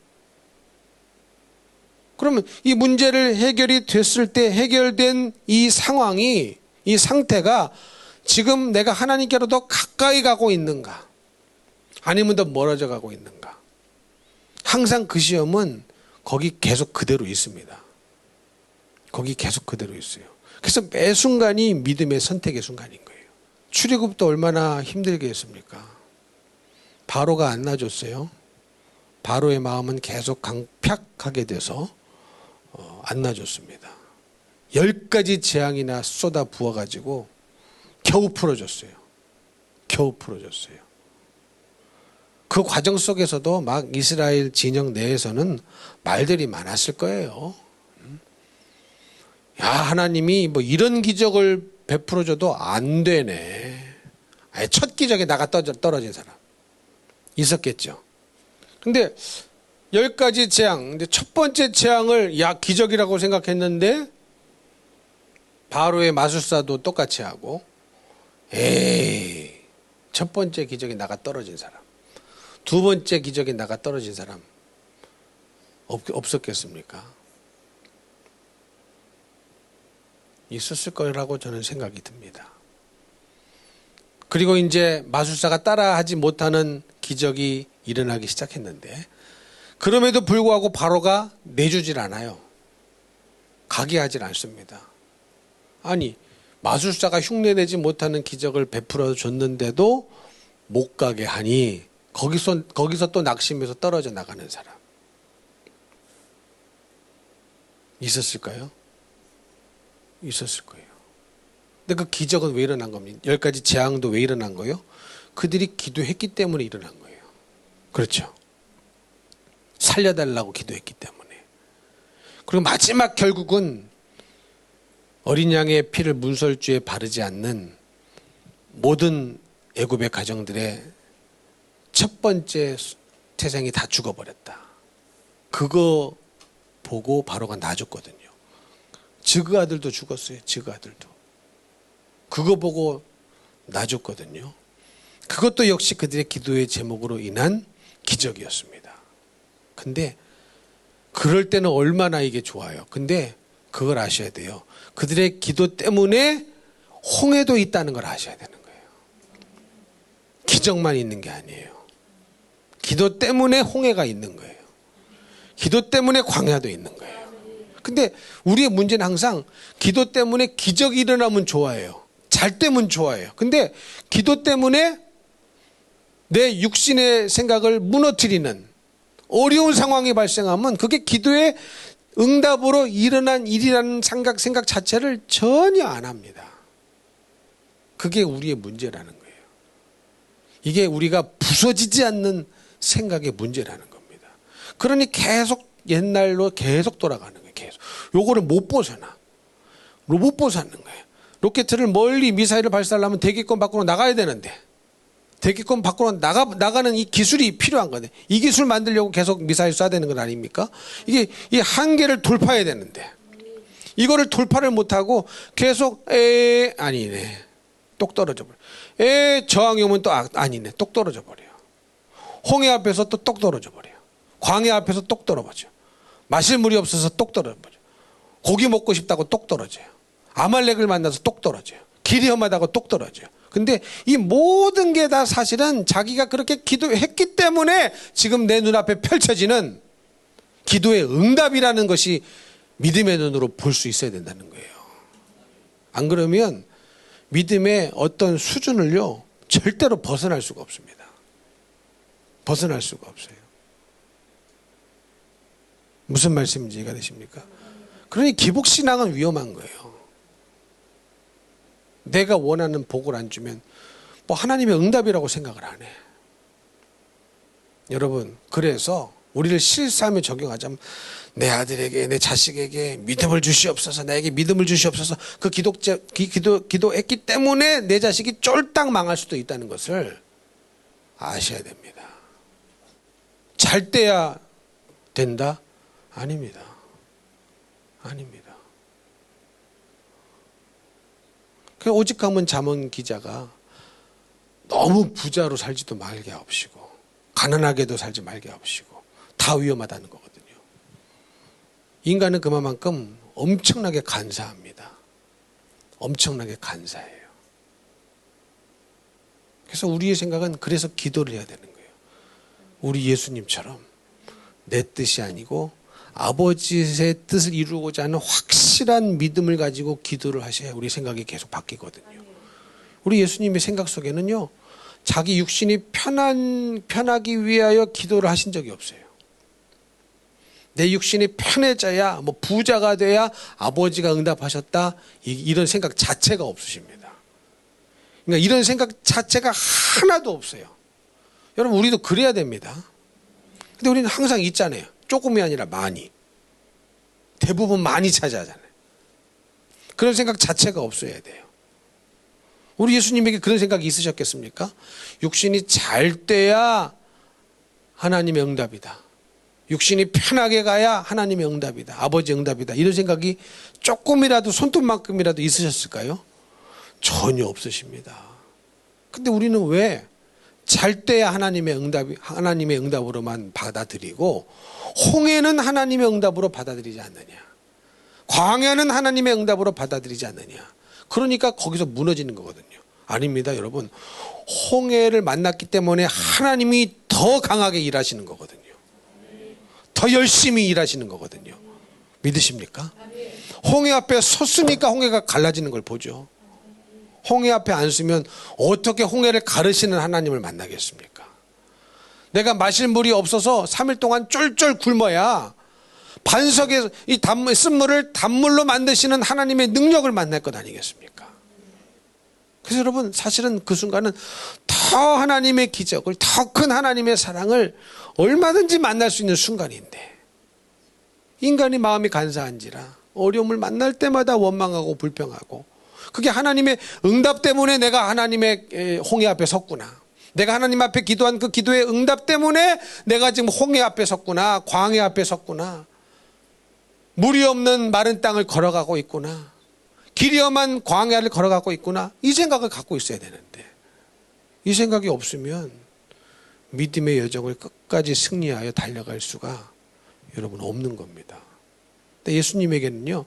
그러면 이 문제를 해결이 됐을 때 해결된 이 상황이, 이 상태가 지금 내가 하나님께로 더 가까이 가고 있는가? 아니면 더 멀어져 가고 있는가? 항상 그 시험은 거기 계속 그대로 있습니다. 거기 계속 그대로 있어요. 그래서 매 순간이 믿음의 선택의 순간인 거예요. 출애굽도 얼마나 힘들게 했습니까? 바로가 안 놔줬어요. 바로의 마음은 계속 강팍하게 돼서 안 놔줬습니다. 10가지 재앙이나 쏟아 부어가지고 겨우 풀어줬어요. 겨우 풀어줬어요. 그 과정 속에서도 막 이스라엘 진영 내에서는 말들이 많았을 거예요. 야, 하나님이 뭐 이런 기적을 베풀어줘도 안 되네. 아예 첫 기적에 나가 떨어진 사람 있었겠죠. 근데 10가지 재앙, 근데 첫 번째 재앙을 기적이라고 생각했는데 바로의 마술사도 똑같이 하고, 에이, 첫 번째 기적에 나가 떨어진 사람, 두 번째 기적에 나가 떨어진 사람 없었겠습니까? 있었을 거라고 저는 생각이 듭니다. 그리고 이제 마술사가 따라하지 못하는 기적이 일어나기 시작했는데, 그럼에도 불구하고 바로가 내주질 않아요. 가게 하질 않습니다. 아니, 마술사가 흉내내지 못하는 기적을 베풀어 줬는데도 못 가게 하니 거기서 또 낙심해서 떨어져 나가는 사람 있었을까요? 있었을 거예요. 근데 그 기적은 왜 일어난 겁니까? 10가지 재앙도 왜 일어난 거예요? 그들이 기도했기 때문에 일어난 거예요. 그렇죠? 살려달라고 기도했기 때문에. 그리고 마지막 결국은 어린 양의 피를 문설주에 바르지 않는 모든 애굽의 가정들의 첫 번째 태생이 다 죽어버렸다. 그거 보고 바로가 놔줬거든요. 지그 아들도 죽었어요. 지그 아들도. 그거 보고 놔줬거든요. 그것도 역시 그들의 기도의 제목으로 인한 기적이었습니다. 근데 그럴 때는 얼마나 이게 좋아요. 근데 그걸 아셔야 돼요. 그들의 기도 때문에 홍해도 있다는 걸 아셔야 되는 거예요. 기적만 있는 게 아니에요. 기도 때문에 홍해가 있는 거예요. 기도 때문에 광야도 있는 거예요. 근데 우리의 문제는 항상 기도 때문에 기적이 일어나면 좋아해요. 잘 되면 좋아해요. 근데 기도 때문에 내 육신의 생각을 무너뜨리는 어려운 상황이 발생하면 그게 기도의 응답으로 일어난 일이라는 생각 자체를 전혀 안 합니다. 그게 우리의 문제라는 거예요. 이게 우리가 부서지지 않는 생각의 문제라는 겁니다. 그러니 계속 옛날로 계속 돌아가는 거예요. 계속. 요거를 못 벗어나. 못 벗어나는 거예요. 로켓을 멀리 미사일을 발사하려면 대기권 밖으로 나가야 되는데 대기권 밖으로 나가는 이 기술이 필요한 건데 이 기술 만들려고 계속 미사일 쏴야 되는 건 아닙니까? 이게 이 한계를 돌파해야 되는데 이거를 돌파를 못하고 계속 아니네 똑 떨어져 버려. 저항이 오면 또 아니네 똑 떨어져 버려요. 홍해 앞에서 또 똑 떨어져 버려요. 광야 앞에서 똑 떨어져. 마실 물이 없어서 똑 떨어져. 고기 먹고 싶다고 똑 떨어져요. 아말렉을 만나서 똑 떨어져요. 길이 험하다고 똑 떨어져요. 근데 이 모든 게 다 사실은 자기가 그렇게 기도했기 때문에 지금 내 눈앞에 펼쳐지는 기도의 응답이라는 것이 믿음의 눈으로 볼 수 있어야 된다는 거예요. 안 그러면 믿음의 어떤 수준을요 절대로 벗어날 수가 없습니다. 벗어날 수가 없어요. 무슨 말씀인지 이해가 되십니까? 그러니 기복신앙은 위험한 거예요. 내가 원하는 복을 안 주면 뭐 하나님의 응답이라고 생각을 안 해. 여러분 그래서 우리를 실사하며 적용하자면 내 아들에게 내 자식에게 믿음을 주시옵소서 나에게 믿음을 주시옵소서 그 기도했기 때문에 내 자식이 쫄딱 망할 수도 있다는 것을 아셔야 됩니다. 잘 때야 된다? 아닙니다. 아닙니다. 그 오직 가문 잠언 기자가 너무 부자로 살지도 말게 하옵시고 가난하게도 살지 말게 하옵시고 다 위험하다는 거거든요. 인간은 그만큼 엄청나게 간사합니다. 엄청나게 간사해요. 그래서 우리의 생각은 그래서 기도를 해야 되는 거예요. 우리 예수님처럼 내 뜻이 아니고 아버지의 뜻을 이루고자 하는 확실한 믿음을 가지고 기도를 하셔야 우리 생각이 계속 바뀌거든요. 우리 예수님의 생각 속에는요 자기 육신이 편하기 위하여 기도를 하신 적이 없어요. 내 육신이 편해져야 뭐 부자가 돼야 아버지가 응답하셨다 이런 생각 자체가 없으십니다. 그러니까 이런 생각 자체가 하나도 없어요. 여러분 우리도 그래야 됩니다. 근데 우리는 항상 있잖아요. 조금이 아니라 많이. 대부분 많이 차지하잖아요. 그런 생각 자체가 없어야 돼요. 우리 예수님에게 그런 생각이 있으셨겠습니까? 육신이 잘 때야 하나님의 응답이다. 육신이 편하게 가야 하나님의 응답이다. 아버지의 응답이다. 이런 생각이 조금이라도 손톱만큼이라도 있으셨을까요? 전혀 없으십니다. 근데 우리는 왜 잘 때야 하나님의 응답으로만 받아들이고 홍해는 하나님의 응답으로 받아들이지 않느냐. 광야는 하나님의 응답으로 받아들이지 않느냐. 그러니까 거기서 무너지는 거거든요. 아닙니다, 여러분. 홍해를 만났기 때문에 하나님이 더 강하게 일하시는 거거든요. 더 열심히 일하시는 거거든요. 믿으십니까? 홍해 앞에 섰으니까 홍해가 갈라지는 걸 보죠. 홍해 앞에 안 서면 어떻게 홍해를 가르시는 하나님을 만나겠습니까? 내가 마실 물이 없어서 3일 동안 쫄쫄 굶어야 반석에 이 쓴물을 단물로 만드시는 하나님의 능력을 만날 것 아니겠습니까? 그래서 여러분 사실은 그 순간은 더 하나님의 기적을 더 큰 하나님의 사랑을 얼마든지 만날 수 있는 순간인데 인간이 마음이 간사한지라 어려움을 만날 때마다 원망하고 불평하고 그게 하나님의 응답 때문에 내가 하나님의 홍해 앞에 섰구나. 내가 하나님 앞에 기도한 그 기도의 응답 때문에 내가 지금 홍해 앞에 섰구나. 광야 앞에 섰구나. 물이 없는 마른 땅을 걸어가고 있구나. 길이 험한 광야를 걸어가고 있구나. 이 생각을 갖고 있어야 되는데 이 생각이 없으면 믿음의 여정을 끝까지 승리하여 달려갈 수가 여러분 없는 겁니다. 근데 예수님에게는요.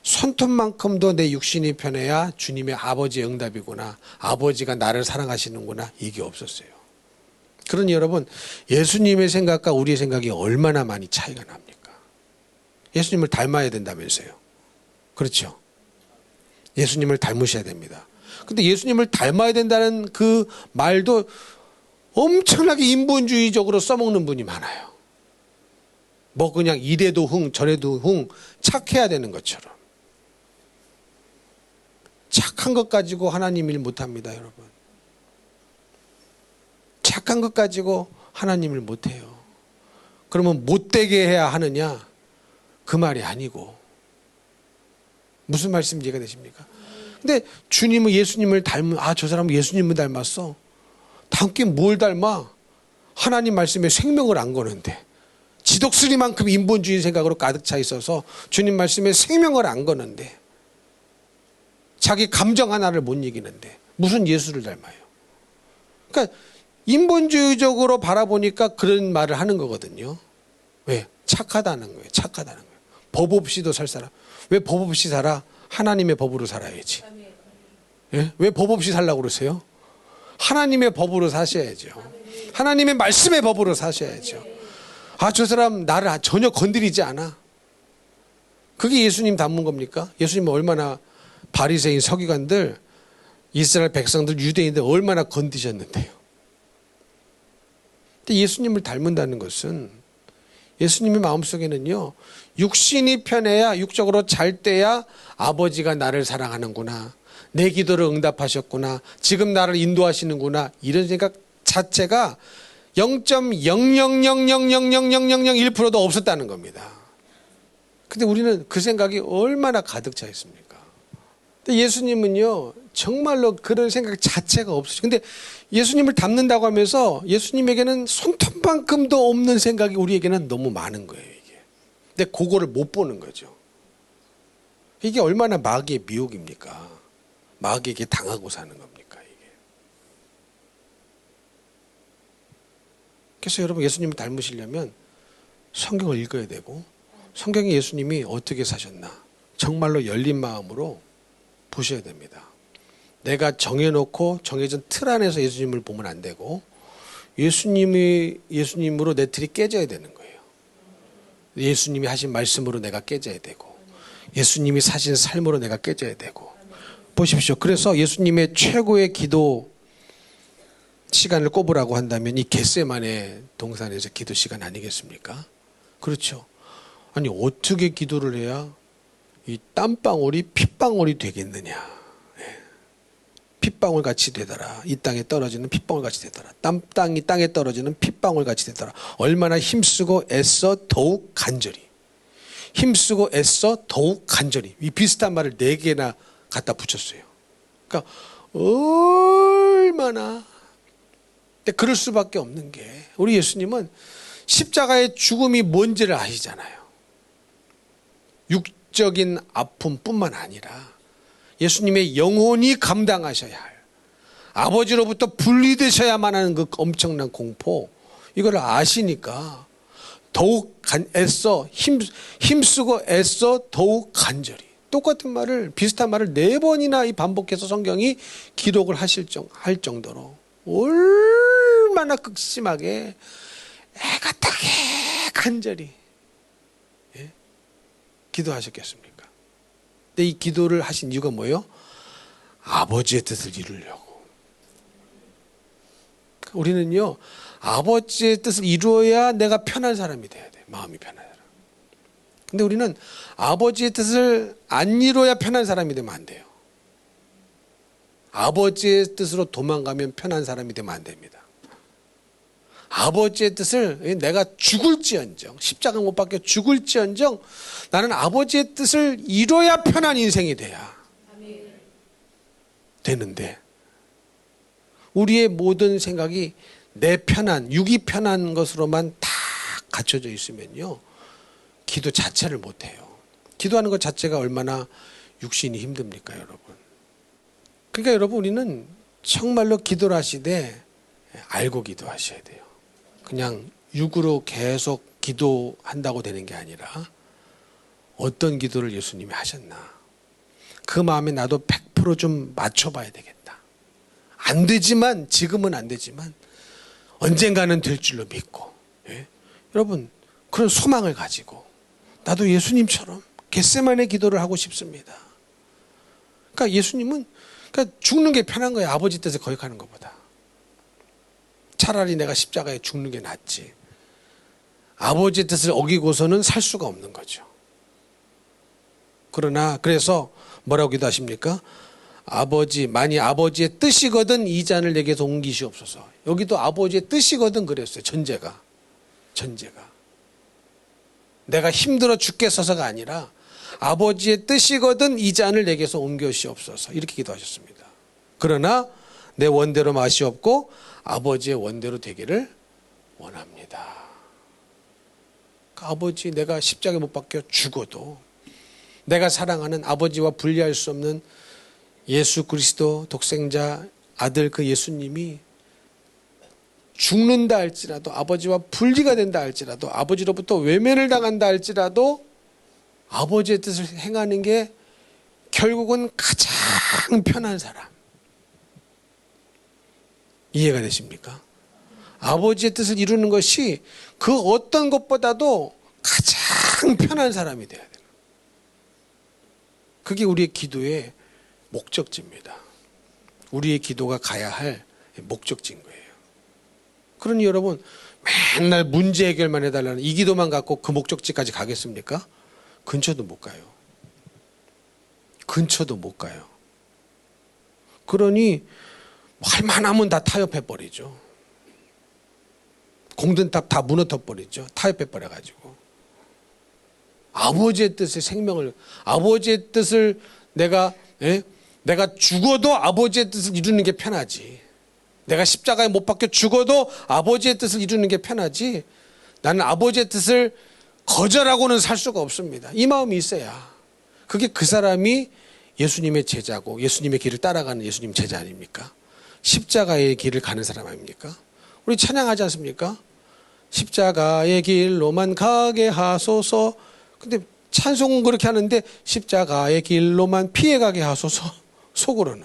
손톱만큼도 내 육신이 편해야 주님의 아버지의 응답이구나. 아버지가 나를 사랑하시는구나. 이게 없었어요. 그러니 여러분 예수님의 생각과 우리의 생각이 얼마나 많이 차이가 납니까? 예수님을 닮아야 된다면서요. 그렇죠? 예수님을 닮으셔야 됩니다. 근데 예수님을 닮아야 된다는 그 말도 엄청나게 인본주의적으로 써먹는 분이 많아요. 뭐 그냥 이래도 흥 저래도 흥 착해야 되는 것처럼. 착한 것 가지고 하나님 일 못합니다, 여러분. 착한 것 가지고 하나님을 못해요. 그러면 못되게 해야 하느냐? 그 말이 아니고. 무슨 말씀인지 이해가 되십니까? 근데 주님은 예수님을 닮은, 저 사람은 예수님을 닮았어. 다음 게 뭘 닮아? 하나님 말씀에 생명을 안 거는데. 지독스리만큼 인본주의 생각으로 가득 차 있어서 주님 말씀에 생명을 안 거는데. 자기 감정 하나를 못 이기는데. 무슨 예수를 닮아요? 그러니까 인본주의적으로 바라보니까 그런 말을 하는 거거든요. 왜? 착하다는 거예요. 착하다는 거예요. 법 없이도 살 사람. 왜 법 없이 살아? 하나님의 법으로 살아야지. 예? 왜 법 없이 살라고 그러세요? 하나님의 법으로 사셔야죠. 하나님의 말씀의 법으로 사셔야죠. 저 사람 나를 전혀 건드리지 않아. 그게 예수님 닮은 겁니까? 예수님은 얼마나 바리새인 서기관들, 이스라엘 백성들, 유대인들 얼마나 건드셨는데요. 근데 예수님을 닮는다는 것은 예수님의 마음속에는요, 육신이 편해야, 육적으로 잘 때야 아버지가 나를 사랑하는구나. 내 기도를 응답하셨구나. 지금 나를 인도하시는구나. 이런 생각 자체가 0.000000001%도 없었다는 겁니다. 근데 우리는 그 생각이 얼마나 가득 차 있습니까? 근데 예수님은요, 정말로 그런 생각 자체가 없으시죠. 근데 예수님을 닮는다고 하면서 예수님에게는 손톱만큼도 없는 생각이 우리에게는 너무 많은 거예요, 이게. 근데 그거를 못 보는 거죠. 이게 얼마나 마귀의 미혹입니까? 마귀에게 당하고 사는 겁니까, 이게. 그래서 여러분, 예수님을 닮으시려면 성경을 읽어야 되고, 성경에 예수님이 어떻게 사셨나 정말로 열린 마음으로 보셔야 됩니다. 내가 정해놓고 정해진 틀 안에서 예수님을 보면 안 되고, 예수님으로 내 틀이 깨져야 되는 거예요. 예수님이 하신 말씀으로 내가 깨져야 되고, 예수님이 사신 삶으로 내가 깨져야 되고. 보십시오. 그래서 예수님의 최고의 기도 시간을 꼽으라고 한다면 이 겟세마네 동산에서 기도 시간 아니겠습니까? 그렇죠. 아니, 어떻게 기도를 해야 이 땀방울이 핏방울이 되겠느냐. 핏방울 같이 되더라. 이 땅에 떨어지는 핏방울 같이 되더라. 땅이 땅에 떨어지는 핏방울 같이 되더라. 얼마나 힘쓰고 애써 더욱 간절히. 힘쓰고 애써 더욱 간절히. 이 비슷한 말을 4개나 갖다 붙였어요. 그러니까 얼마나. 근데 그럴 수밖에 없는 게, 우리 예수님은 십자가의 죽음이 뭔지를 아시잖아요. 육적인 아픔뿐만 아니라 예수님의 영혼이 감당하셔야 할, 아버지로부터 분리되셔야만 하는 그 엄청난 공포, 이걸 아시니까 더욱 애써 힘쓰고 애써 더욱 간절히. 똑같은 말을, 비슷한 말을 4번이나 반복해서 성경이 기록을 할 정도로 얼마나 극심하게 애가 타게 간절히 기도하셨겠습니까? 근데 이 기도를 하신 이유가 뭐예요? 아버지의 뜻을 이루려고. 우리는요, 아버지의 뜻을 이루어야 내가 편한 사람이 돼야 돼. 마음이 편한 사람. 근데 우리는 아버지의 뜻을 안 이루어야 편한 사람이 되면 안 돼요. 아버지의 뜻으로 도망가면 편한 사람이 되면 안 됩니다. 아버지의 뜻을, 내가 죽을지언정, 십자가 못 박혀 죽을지언정 나는 아버지의 뜻을 이뤄야 편한 인생이 돼야 되는데, 우리의 모든 생각이 내 편한, 육이 편한 것으로만 다 갖춰져 있으면요, 기도 자체를 못해요. 기도하는 것 자체가 얼마나 육신이 힘듭니까, 여러분? 그러니까 여러분, 우리는 정말로 기도를 하시되 알고 기도하셔야 돼요. 그냥 육으로 계속 기도한다고 되는 게 아니라 어떤 기도를 예수님이 하셨나, 그 마음에 나도 100% 맞춰봐야 되겠다. 안 되지만, 지금은 안 되지만 언젠가는 될 줄로 믿고, 여러분, 그런 소망을 가지고 나도 예수님처럼 겟세마네 기도를 하고 싶습니다. 그러니까 예수님은 죽는 게 편한 거예요. 아버지 뜻에 거역하는 것보다. 차라리 내가 십자가에 죽는 게 낫지. 아버지의 뜻을 어기고서는 살 수가 없는 거죠. 그래서 뭐라고 기도하십니까? 만이 아버지의 뜻이거든 이 잔을 내게서 옮기시옵소서. 여기도 아버지의 뜻이거든 그랬어요. 전제가. 내가 힘들어 죽겠어서가 아니라 아버지의 뜻이거든 이 잔을 내게서 옮겨시옵소서. 이렇게 기도하셨습니다. 그러나 내 원대로 마시옵고 아버지의 원대로 되기를 원합니다. 아버지, 내가 십자가에 못 박혀 죽어도 내가 사랑하는 아버지와 분리할 수 없는 예수 그리스도 독생자 아들 그 예수님이 죽는다 할지라도, 아버지와 분리가 된다 할지라도, 아버지로부터 외면을 당한다 할지라도 아버지의 뜻을 행하는 게 결국은 가장 편한 사람. 이해가 되십니까? 아버지의 뜻을 이루는 것이 그 어떤 것보다도 가장 편한 사람이 돼야 돼요. 그게 우리의 기도의 목적지입니다. 우리의 기도가 가야 할 목적지인 거예요. 그러니 여러분, 맨날 문제 해결만 해달라는 이 기도만 갖고 그 목적지까지 가겠습니까? 근처도 못 가요. 근처도 못 가요. 그러니 말만 하면 다 타협해버리죠. 공든탑 다 무너뜨려버리죠. 타협해버려가지고. 아버지의 뜻에 생명을, 아버지의 뜻을 내가 죽어도 아버지의 뜻을 이루는 게 편하지. 내가 십자가에 못 박혀 죽어도 아버지의 뜻을 이루는 게 편하지. 나는 아버지의 뜻을 거절하고는 살 수가 없습니다. 이 마음이 있어야. 그게 그 사람이 예수님의 제자고 예수님의 길을 따라가는 예수님 제자 아닙니까? 십자가의 길을 가는 사람 아닙니까? 우리 찬양하지 않습니까? 십자가의 길로만 가게 하소서. 근데 찬송은 그렇게 하는데 십자가의 길로만 피해가게 하소서. 속으로는.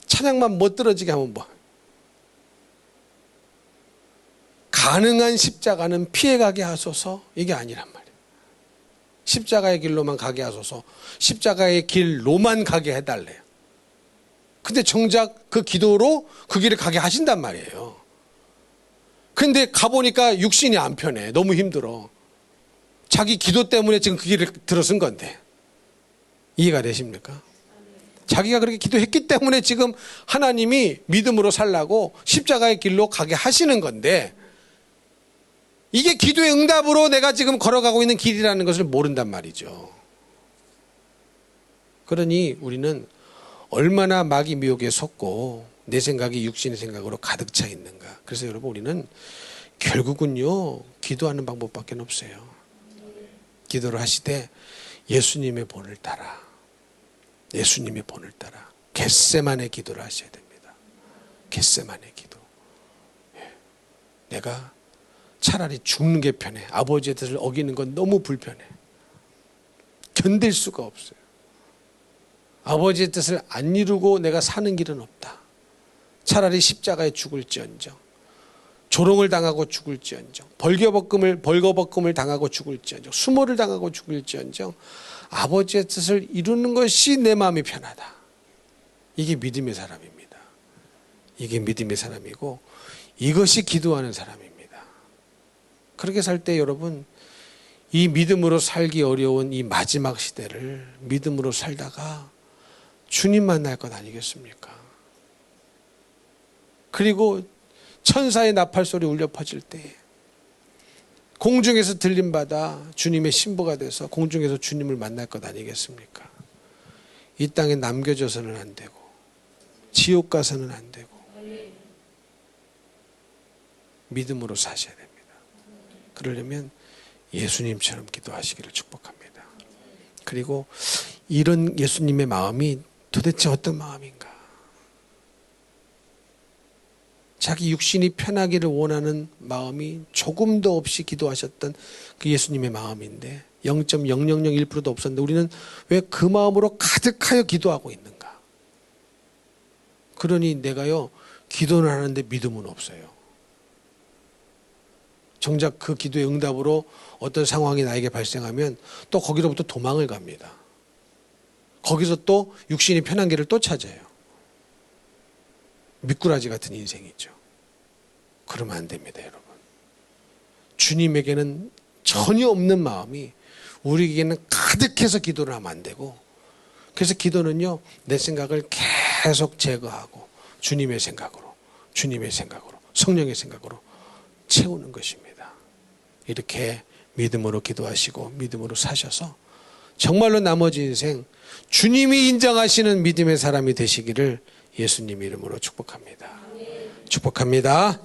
찬양만 못 들어지게 하면 뭐. 가능한 십자가는 피해가게 하소서. 이게 아니란 말이에요. 십자가의 길로만 가게 하소서. 십자가의 길로만 가게 해달래요. 근데 정작 그 기도로 그 길을 가게 하신단 말이에요. 근데 가보니까 육신이 안 편해. 너무 힘들어. 자기 기도 때문에 지금 그 길을 들어선 건데. 이해가 되십니까? 자기가 그렇게 기도했기 때문에 지금 하나님이 믿음으로 살라고 십자가의 길로 가게 하시는 건데, 이게 기도의 응답으로 내가 지금 걸어가고 있는 길이라는 것을 모른단 말이죠. 그러니 우리는 얼마나 마귀 미혹에 속고 내 생각이 육신의 생각으로 가득 차 있는가. 그래서 여러분, 우리는 결국은요, 기도하는 방법밖에 없어요. 기도를 하시되 예수님의 본을 따라, 예수님의 본을 따라 겟세마네 기도를 하셔야 됩니다. 겟세마네 기도. 내가 차라리 죽는 게 편해. 아버지의 뜻을 어기는 건 너무 불편해. 견딜 수가 없어요. 아버지의 뜻을 안 이루고 내가 사는 길은 없다. 차라리 십자가에 죽을지언정, 조롱을 당하고 죽을지언정, 벌거벗금을 당하고 죽을지언정, 수모를 당하고 죽을지언정 아버지의 뜻을 이루는 것이 내 마음이 편하다. 이게 믿음의 사람입니다. 이게 믿음의 사람이고 이것이 기도하는 사람입니다. 그렇게 살 때 여러분, 이 믿음으로 살기 어려운 이 마지막 시대를 믿음으로 살다가 주님 만날 것 아니겠습니까? 그리고 천사의 나팔소리 울려 퍼질 때 공중에서 들림받아 주님의 신부가 돼서 공중에서 주님을 만날 것 아니겠습니까? 이 땅에 남겨져서는 안 되고 지옥 가서는 안 되고 믿음으로 사셔야 됩니다. 그러려면 예수님처럼 기도하시기를 축복합니다. 그리고 이런 예수님의 마음이 도대체 어떤 마음인가? 자기 육신이 편하기를 원하는 마음이 조금도 없이 기도하셨던 그 예수님의 마음인데 0.0001%도 없었는데 우리는 왜 그 마음으로 가득하여 기도하고 있는가? 그러니 내가요, 기도는 하는데 믿음은 없어요. 정작 그 기도의 응답으로 어떤 상황이 나에게 발생하면 또 거기로부터 도망을 갑니다. 거기서 또 육신이 편한 길을 또 찾아요. 미꾸라지 같은 인생이죠. 그러면 안 됩니다, 여러분. 주님에게는 전혀 없는 마음이 우리에게는 가득해서 기도를 하면 안 되고, 그래서 기도는요, 내 생각을 계속 제거하고 주님의 생각으로, 성령의 생각으로 채우는 것입니다. 이렇게 믿음으로 기도하시고 믿음으로 사셔서 정말로 나머지 인생 주님이 인정하시는 믿음의 사람이 되시기를 예수님 이름으로 축복합니다. 축복합니다.